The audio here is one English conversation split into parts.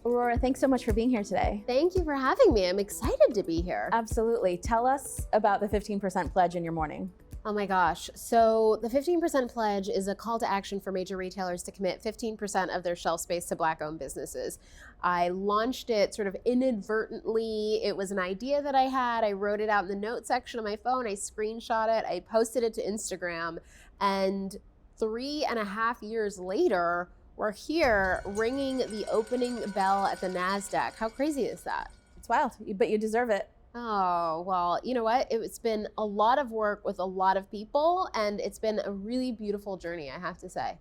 Aurora, thanks so much for being here today. Thank you for having me. I'm excited to be here. Absolutely. Tell us about the 15% pledge in your morning. Oh my gosh. So the 15% pledge is a call to action for major retailers to commit 15% of their shelf space to Black-owned businesses. I launched it sort of inadvertently. It was an idea that I had. I wrote it out in the notes section of my phone. I screenshot it. I posted it to Instagram. And 3.5 years later, we're here ringing the opening bell at the Nasdaq. How crazy is that? It's wild, but you deserve it. Oh, well, you know what? It's been a lot of work with a lot of people, and it's been a really beautiful journey, I have to say.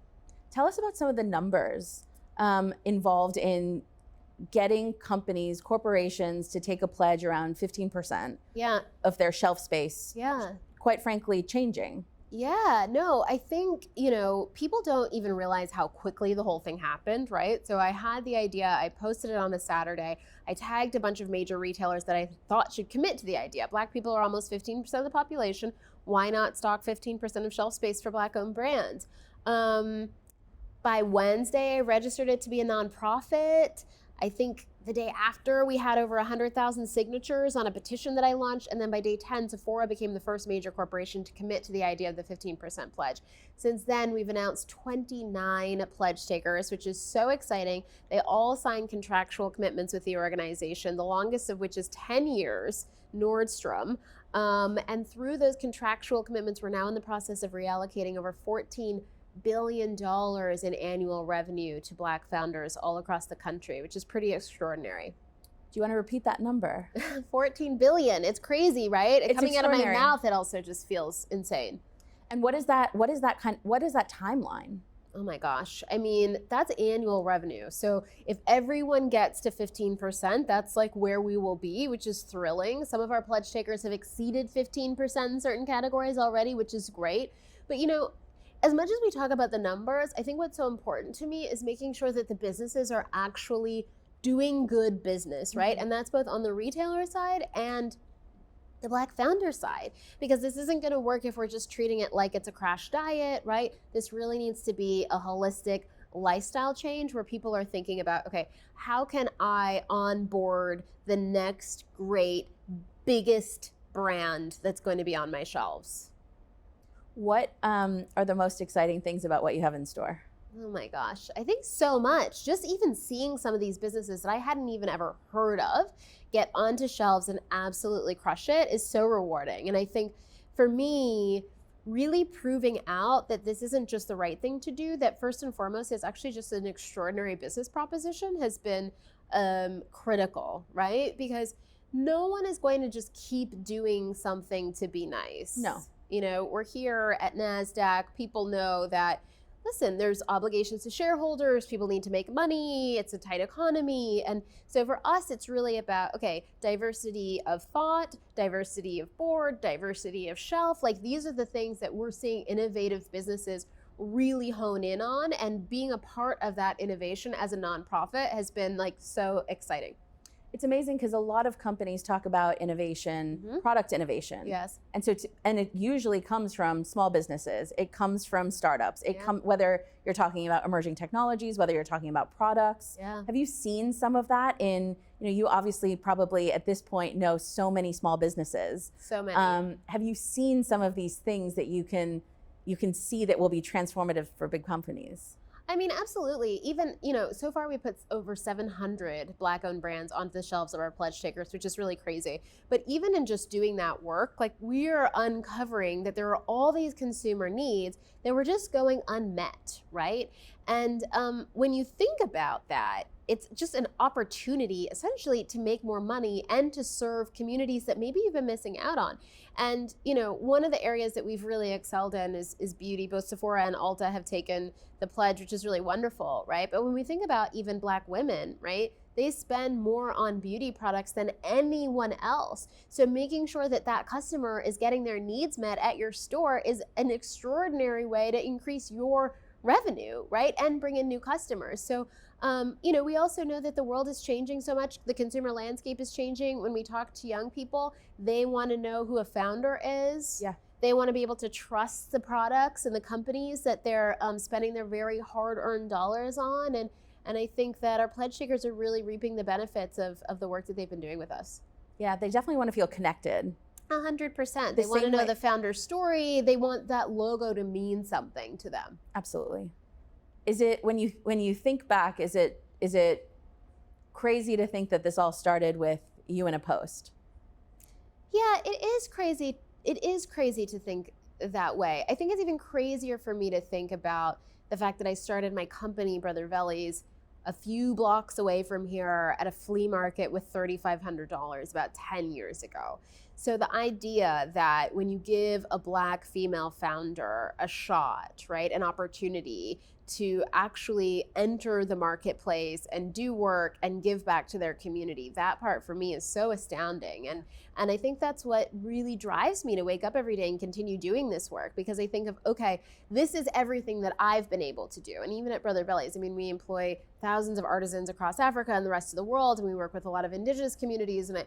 Tell us about some of the numbers involved in getting companies, corporations to take a pledge around 15% of their shelf space. Yeah. Quite frankly, changing. Yeah, no, I think, people don't even realize how quickly the whole thing happened, right? So I had the idea, I posted it on a Saturday, I tagged a bunch of major retailers that I thought should commit to the idea. Black people are almost 15% of the population. Why not stock 15% of shelf space for Black-owned brands? By Wednesday, I registered it to be a nonprofit. I think the day after, we had over 100,000 signatures on a petition that I launched. And then by day 10, Sephora became the first major corporation to commit to the idea of the 15% pledge. Since then, we've announced 29 pledge takers, which is so exciting. They all signed contractual commitments with the organization, the longest of which is 10 years, Nordstrom. And through those contractual commitments, we're now in the process of reallocating over $14 billion in annual revenue to Black founders all across the country, which is pretty extraordinary. Do you want to repeat that number? 14 billion. It's crazy, right? It's coming out of my mouth, it also just feels insane. And what is that timeline? Oh my gosh. I mean, that's annual revenue. So if everyone gets to 15%, that's like where we will be, which is thrilling. Some of our pledge takers have exceeded 15% in certain categories already, which is great. But as much as we talk about the numbers, I think what's so important to me is making sure that the businesses are actually doing good business, right? And that's both on the retailer side and the Black founder side, because this isn't going to work if we're just treating it like it's a crash diet, right? This really needs to be a holistic lifestyle change where people are thinking about, okay, how can I onboard the next great, biggest brand that's going to be on my shelves? What are the most exciting things about what you have in store? Oh my gosh, I think so much. Just even seeing some of these businesses that I hadn't even ever heard of get onto shelves and absolutely crush it is so rewarding. And I think for me, really proving out that this isn't just the right thing to do, that first and foremost is actually just an extraordinary business proposition has been critical, right? Because no one is going to just keep doing something to be nice. No. We're here at Nasdaq. People know that, listen, there's obligations to shareholders. People need to make money. It's a tight economy. And so for us, it's really about, okay, diversity of thought, diversity of board, diversity of shelf. Like these are the things that we're seeing innovative businesses really hone in on. And being a part of that innovation as a nonprofit has been like so exciting. It's amazing because a lot of companies talk about innovation, product innovation. Yes. And and it usually comes from small businesses. It comes from startups. Whether you're talking about emerging technologies, whether you're talking about products. Yeah. Have you seen some of that in, you obviously probably at this point know so many small businesses. So many. Have you seen some of these things that you can see that will be transformative for big companies? I mean, absolutely. Even, so far we put over 700 Black-owned brands onto the shelves of our pledge takers, which is really crazy. But even in just doing that work, like we're uncovering that there are all these consumer needs that were just going unmet, right? And when you think about that, it's just an opportunity essentially to make more money and to serve communities that maybe you've been missing out on. And one of the areas that we've really excelled in is beauty. Both Sephora and Ulta have taken the pledge, which is really wonderful, right? But when we think about even Black women, right, they spend more on beauty products than anyone else. So making sure that that customer is getting their needs met at your store is an extraordinary way to increase your revenue, right? And bring in new customers. So, we also know that the world is changing so much. The consumer landscape is changing. When we talk to young people, they want to know who a founder is. Yeah. They want to be able to trust the products and the companies that they're spending their very hard-earned dollars on. And I think that our pledge takers are really reaping the benefits of the work that they've been doing with us. Yeah, they definitely want to feel connected. 100%. They want to know the founder's story. They want that logo to mean something to them. Absolutely. Is it, when you think back, is it crazy to think that this all started with you in a post? Yeah, it is crazy. It is crazy to think that way. I think it's even crazier for me to think about the fact that I started my company, Brother Vellies, a few blocks away from here at a flea market with $3,500 about 10 years ago. So the idea that when you give a Black female founder a shot, right, an opportunity to actually enter the marketplace and do work and give back to their community, that part for me is so astounding. And I think that's what really drives me to wake up every day and continue doing this work, because I think of, okay, this is everything that I've been able to do. And even at Brother Vellies, I mean, we employ thousands of artisans across Africa and the rest of the world, and we work with a lot of indigenous communities, and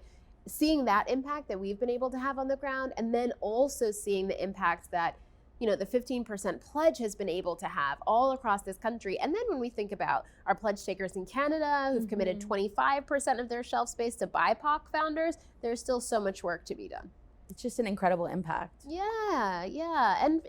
seeing that impact that we've been able to have on the ground, and then also seeing the impact that, you know, the 15% pledge has been able to have all across this country. And then when we think about our pledge takers in Canada who've committed 25% of their shelf space to BIPOC founders, there's still so much work to be done. It's just an incredible impact. Yeah, and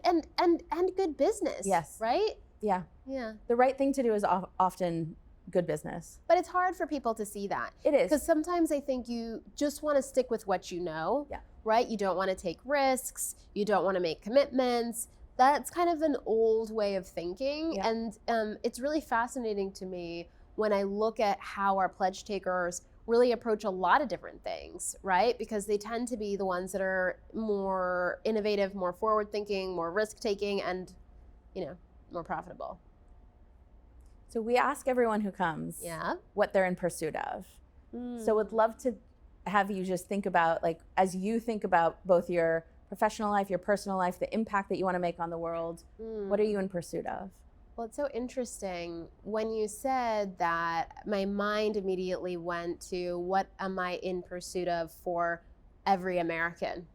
good business. Yes. Right? Yeah. Yeah. The right thing to do is often good business. But it's hard for people to see that. It is. Because sometimes I think you just want to stick with what you know. Yeah. Right? You don't want to take risks. You don't want to make commitments. That's kind of an old way of thinking. Yeah. And it's really fascinating to me when I look at how our pledge takers really approach a lot of different things, right? Because they tend to be the ones that are more innovative, more forward thinking, more risk taking, and, you know, more profitable. So we ask everyone who comes what they're in pursuit of. So would love to have you just think about, like, as you think about both your professional life, your personal life, the impact that you want to make on the world, what are you in pursuit of? Well, it's so interesting. When you said that, my mind immediately went to, what am I in pursuit of for every American?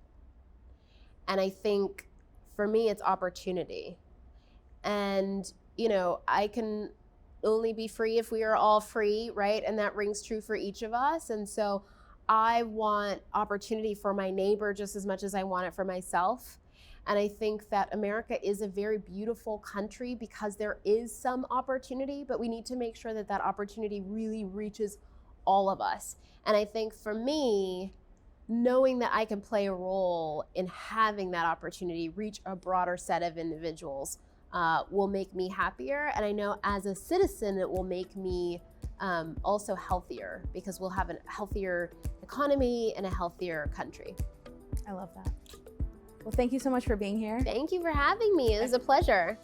And I think for me, it's opportunity. And, you know, I can only be free if we are all free, right? And that rings true for each of us. And so I want opportunity for my neighbor just as much as I want it for myself. And I think that America is a very beautiful country because there is some opportunity, but we need to make sure that that opportunity really reaches all of us. And I think for me, knowing that I can play a role in having that opportunity reach a broader set of individuals will make me happier. And I know as a citizen, it will make me also healthier, because we'll have a healthier economy and a healthier country. I love that. Well, thank you so much for being here. Thank you for having me. It was a pleasure.